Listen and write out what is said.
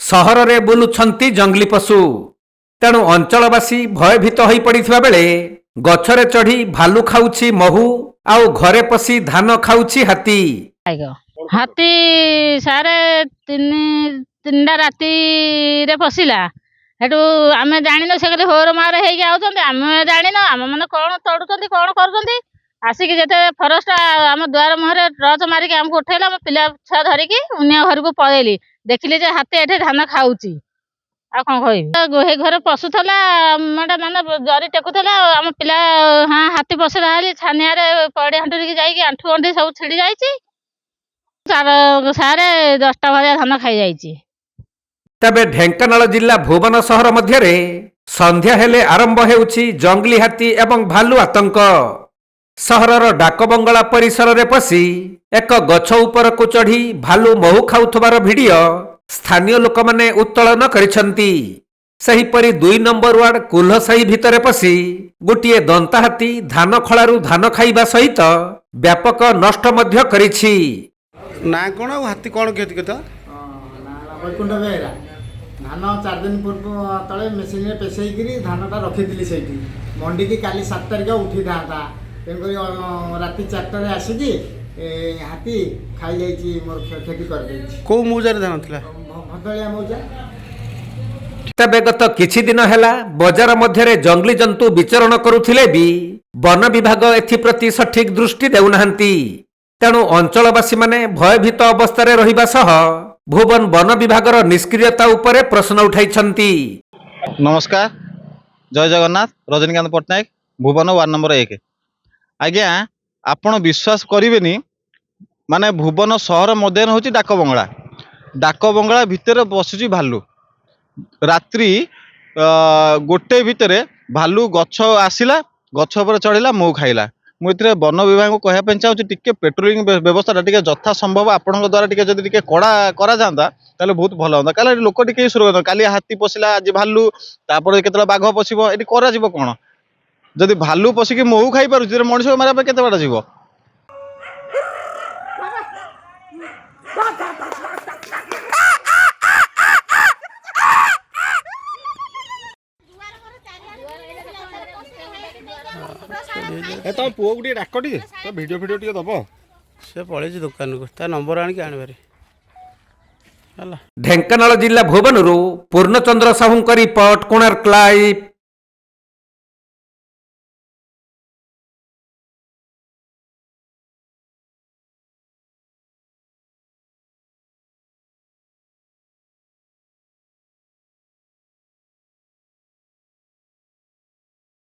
सहर बुलुछंती जंगली पशु तेणु अंचलवासी भयभीत हो पड़िथिबा बेले गछरे चढ़ी भालू खाउछि महू आउ घरे पसी धान खाउछि हाथी। हाथी सारे तीन राति रे पशिला हेटू आमे जानिनो से होर मारे हेई आउछन्ते आमे जानिनो आम माने कोन तोडुछन्ते कोन करूछन्ते आसिक जेते फरेस्ट आम द्वार मुहरे टर्च मारिक हमको उठेला हम पिला छुआ धरिकी उनिया घर को पळेली देखिली जे हाथी एठे धान खाउछि आ कोन कहबी हे घर पशुथला माने जरी टेकुथला आम पिला हां हाथी पशुला हाली छानिया रे पड़ी हंटुरी जाईकी आंठू अंठी सब छिड़ी जाईछि सारे 10टा भरिया धान खाई जाईछि। तबे ढेंकानाल जिला भुवन सहर मध्य संध्या हेले आरंभ हेउछि जंगली हाथी एवं भालू आतंक। सहरर डाकबंगला परिसर रे पसी एक गछ उपर को चढ़ी भालू महू खाउथबार भिडियो स्थानीय लोक माने उत्तोलन करिसंती। सहीपरि 2 नंबर वार्ड कुल्हसाही भितरे पसी गोटिए दंता हाथी धान खଳାରୁ धान खाइबा सहित व्यापक नष्ट मध्य करिछि। ना कोन हाथी कोन क्षति करता वैकुंठ बेहरा धान 4 दिन पूर्व तले मेसीन रे पेसैकरी धानटा रखिथिली सेठी मंडी की काली 7 तारिख उठी था तेणुक राति 4टा रे आसिकी हाथी खाई जाइछि मोर क्षति कर दैछि। को मौजार धान थिला भदलिया मौजा। तबे गत किछि दिन हेला बाजार मध्यरे जंगली जंतु विचरण करुथिले भी वन विभाग एथि प्रति सठिक दृष्टि देउनाहांती। तेणु अंचलवासी माने भयभीत अवस्था रहिबा सह भुवन वन विभागर निष्क्रियता उपरे प्रश्न उठाइछंती। नमस्कार, जय जगन्नाथ। रजनीकांत पट्टनायक, भुवन वार्ड नंबर 1। आज्ञा आपण विश्वास करेनि माने भुवन सहर मध्य हूँ डाकबंगला। डाकबंगला भितर बसुची भालू रात्रि गोटे भितर भालू गछ आसिला गछ पर चढ़ला मऊ खाइला। मुझे वन विभाग को कहना चाहूँगी टिके पेट्रोलिंग व्यवस्था टिके यथा संभव आपण द्वारा टिके जदि टिके कड़ा करा जाता ताले बहुत भल होता। काले लोक टिके सुरक्षित काली हाथी पशिला आज भालू तापर केतला बाघ पशिबो एटी करा जिवो कोन जदि भालू पशिकी महू खाई पारुछि मनुष्य मारा पे केते बड़ा जीव। तुम पुओ को डाक टे तो भिडियो फिडियो टे दब से पड़े दुकान को ता नंबर आनिक आनबारी। ढेंकानाल जिला भुवनरू पूर्णचंद्र साहू रिपोर्ट, कोणार्क लाइव।